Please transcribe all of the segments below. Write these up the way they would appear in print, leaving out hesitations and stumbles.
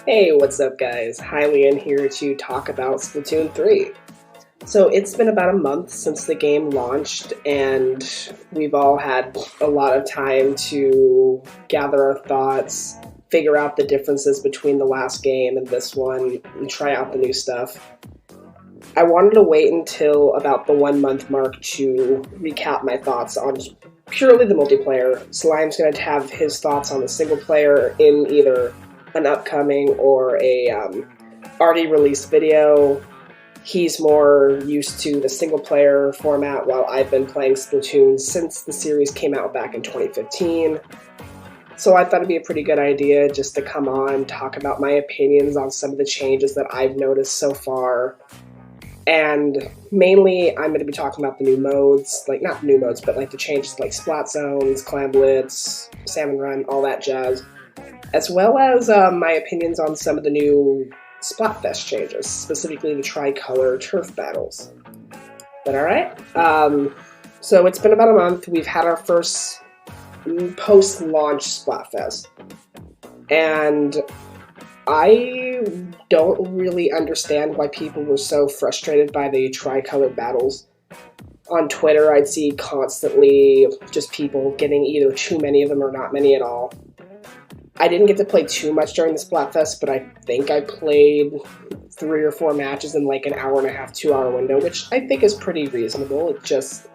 Hey, what's up guys? Hylian here to talk about Splatoon 3. So it's been about a month since the game launched, and we've all had a lot of time to gather our thoughts, figure out the differences between the last game and this one, and try out the new stuff. I wanted to wait until about the 1 month mark to recap my thoughts on purely the multiplayer. Slime's going to have his thoughts on the single player in either an upcoming or a already released video. He's more used to the single player format, while I've been playing Splatoon since the series came out back in 2015. So I thought it'd be a pretty good idea just to come on, talk about my opinions on some of the changes that I've noticed so far. And mainly, I'm going to be talking about the new modes, like not new modes, but like the changes like Splat Zones, Clam Blitz, Salmon Run, all that jazz. As well as my opinions on some of the new Splatfest changes, specifically the tricolor turf battles. But alright, so it's been about a month. We've had our first post-launch Splatfest. And I don't really understand why people were so frustrated by the tricolor battles. On Twitter, I'd see constantly just people getting either too many of them or not many at all. I didn't get to play too much during the Splatfest, but I think I played 3 or 4 matches in like an hour and a half, 2 hour window, which I think is pretty reasonable. It just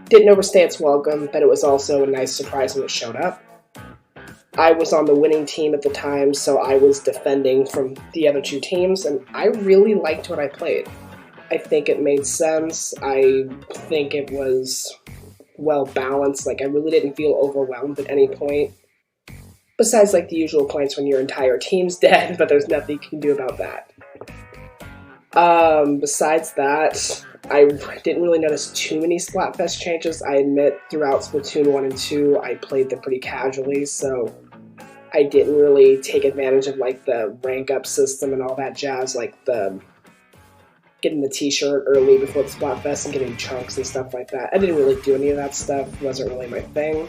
didn't overstay its welcome, but it was also a nice surprise when it showed up. I was on the winning team at the time, so I was defending from the other 2 teams, and I really liked what I played. I think it made sense. I think it was well balanced. Like, I really didn't feel overwhelmed at any point. Besides, like, the usual points when your entire team's dead, but there's nothing you can do about that. Besides that, I didn't really notice too many Splatfest changes. I admit, throughout Splatoon 1 and 2, I played them pretty casually, so I didn't really take advantage of, like, the rank-up system and all that jazz, like the getting the t-shirt early before the Splatfest and getting chunks and stuff like that. I didn't really do any of that stuff. It wasn't really my thing.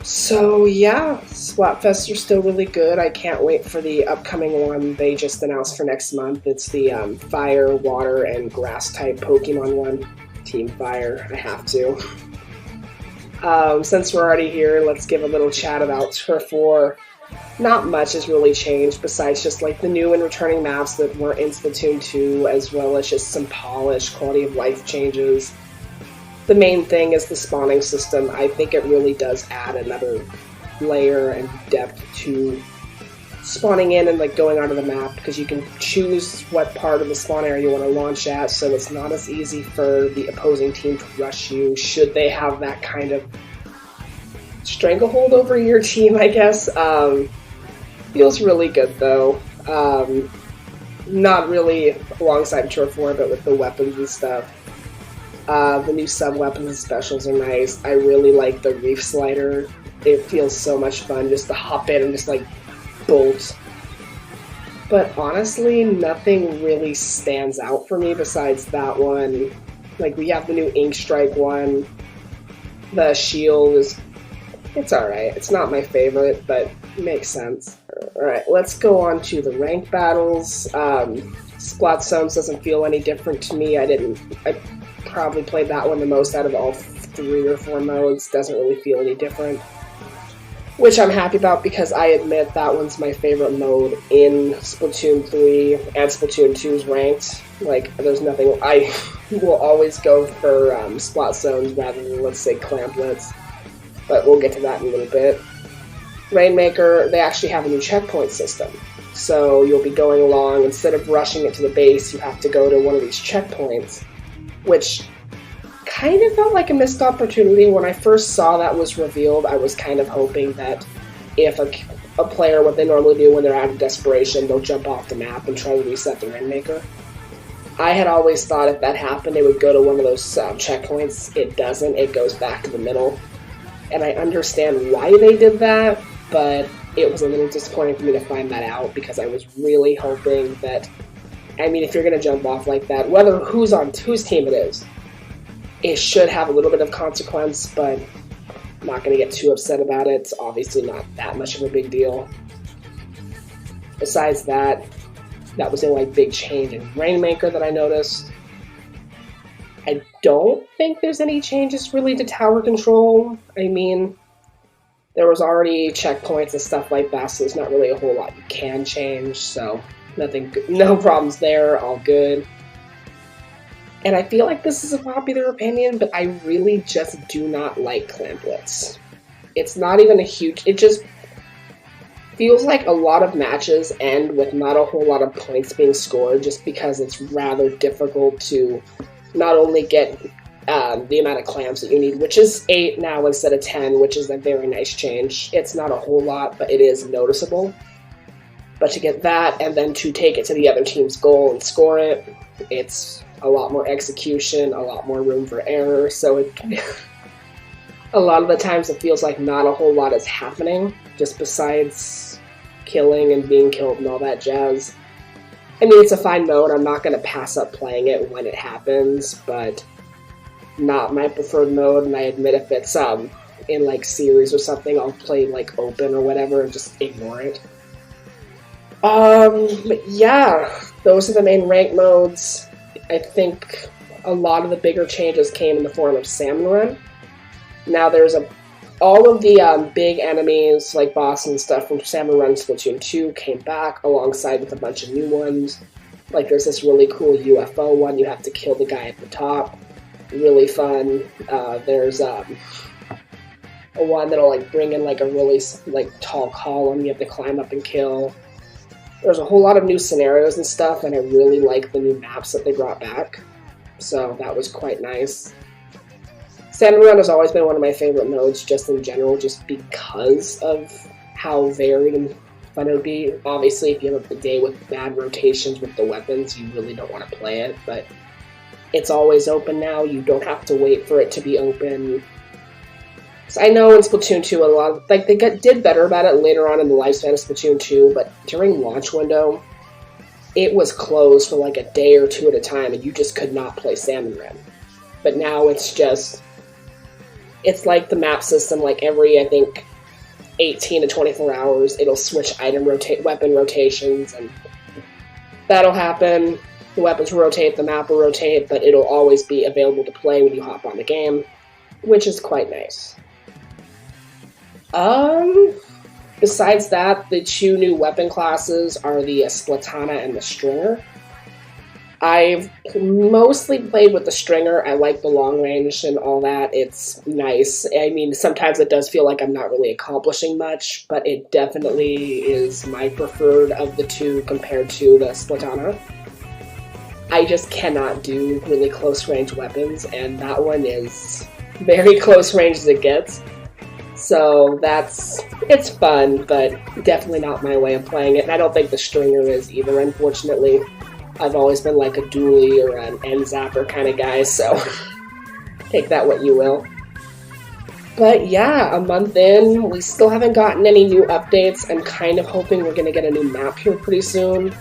So yeah, Splatfests are still really good. I can't wait for the upcoming one they just announced for next month. It's the Fire, Water, and Grass type Pokemon one. Team Fire, I have to. Since we're already here, let's give a little chat about Turf War. Not much has really changed besides just like the new and returning maps that were in Splatoon 2, as well as just some polish, quality of life changes. The main thing is the spawning system. I think it really does add another layer and depth to spawning in and like going onto the map, because you can choose what part of the spawn area you want to launch at, so it's not as easy for the opposing team to rush you should they have that kind of stranglehold over your team, I guess. Feels really good though. Not really alongside Turf War, but with the weapons and stuff. The new sub-weapons and specials are nice. I really like the Reef Slider. It feels so much fun just to hop in and just like bolt. But honestly, nothing really stands out for me besides that one. Like, we have the new Ink Strike one. The shield is... it's alright. It's not my favorite, but it makes sense. Alright, let's go on to the ranked battles. Splat Zones doesn't feel any different to me. I probably played that one the most out of all 3 or 4 modes. Doesn't really feel any different, which I'm happy about, because I admit that one's my favorite mode in Splatoon 3 and Splatoon 2's ranked. Like, there's nothing... I will always go for Splat Zones rather than, let's say, Clam Blitz, but we'll get to that in a little bit. Rainmaker, they actually have a new checkpoint system, so you'll be going along, instead of rushing it to the base, you have to go to one of these checkpoints, which kind of felt like a missed opportunity. When I first saw that was revealed, I was kind of hoping that if a player, what they normally do when they're out of desperation, they'll jump off the map and try to reset the Rainmaker. I had always thought if that happened, it would go to one of those checkpoints. It doesn't. It goes back to the middle. And I understand why they did that, but it was a little disappointing for me to find that out, because I was really hoping that... I mean, if you're going to jump off like that, whether whose team it should have a little bit of consequence, but I'm not going to get too upset about it. It's obviously not that much of a big deal. Besides that, that was the only big change in Rainmaker that I noticed. I don't think there's any changes really to tower control. I mean, there was already checkpoints and stuff like that, so there's not really a whole lot you can change, so no problems there, all good. And I feel like this is a popular opinion, but I really just do not like Clan Blitz. It's not even a huge, it just feels like a lot of matches end with not a whole lot of points being scored, just because it's rather difficult to not only get the amount of clams that you need, which is 8 now instead of 10, which is a very nice change. It's not a whole lot, but it is noticeable. But to get that, and then to take it to the other team's goal and score it, it's a lot more execution, a lot more room for error, so a lot of the times it feels like not a whole lot is happening, just besides killing and being killed and all that jazz. I mean, it's a fine mode, I'm not going to pass up playing it when it happens, but not my preferred mode, and I admit if it's in like series or something, I'll play like open or whatever and just ignore it. But yeah, those are the main rank modes. I think a lot of the bigger changes came in the form of Salmon Run. Now there's all of the big enemies, like bosses and stuff from Salmon Run Splatoon 2 came back alongside with a bunch of new ones. Like there's this really cool UFO one, you have to kill the guy at the top. Really fun. There's a one that'll like bring in like a really like tall column you have to climb up and kill. There's a whole lot of new scenarios and stuff, and I really like the new maps that they brought back. So that was quite nice. Salmon Run has always been one of my favorite modes, just in general, just because of how varied and fun it would be. Obviously, if you have a day with bad rotations with the weapons, you really don't want to play it, but it's always open now. You don't have to wait for it to be open. So I know in Splatoon 2, a lot of, like, they did better about it later on in the lifespan of Splatoon 2, but during launch window, it was closed for like a day or two at a time, and you just could not play Salmon Run. But now it's just, it's like the map system, like every, I think, 18 to 24 hours, it'll switch weapon rotations, and that'll happen. The weapons will rotate, the map will rotate, but it'll always be available to play when you hop on the game, which is quite nice. Besides that, the two new weapon classes are the Splatana and the Stringer. I've mostly played with the Stringer. I like the long range and all that. It's nice. I mean, sometimes it does feel like I'm not really accomplishing much, but it definitely is my preferred of the two compared to the Splatana. I just cannot do really close range weapons, and that one is very close range as it gets. So it's fun, but definitely not my way of playing it, and I don't think the Stringer is either, unfortunately. I've always been like a dually or an end zapper kind of guy, so take that what you will. But yeah, a month in, we still haven't gotten any new updates. I'm kind of hoping we're going to get a new map here pretty soon.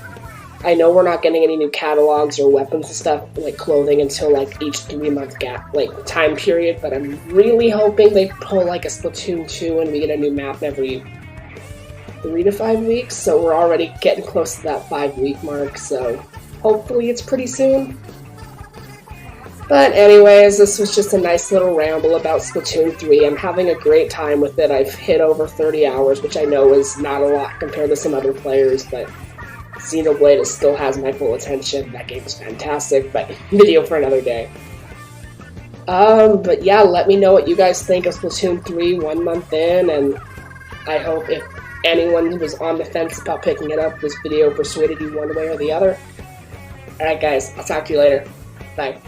I know we're not getting any new catalogs or weapons and stuff, like clothing, until like each 3-month gap, like time period, but I'm really hoping they pull like a Splatoon 2 and we get a new map every 3 to 5 weeks, so we're already getting close to that 5-week mark, so hopefully it's pretty soon. But anyways, this was just a nice little ramble about Splatoon 3. I'm having a great time with it. I've hit over 30 hours, which I know is not a lot compared to some other players, but Xenoblade still has my full attention. That game is fantastic, but video for another day. But yeah, let me know what you guys think of Splatoon 3 1 month in, and I hope if anyone who was on the fence about picking it up, this video persuaded you one way or the other. Alright guys, I'll talk to you later. Bye.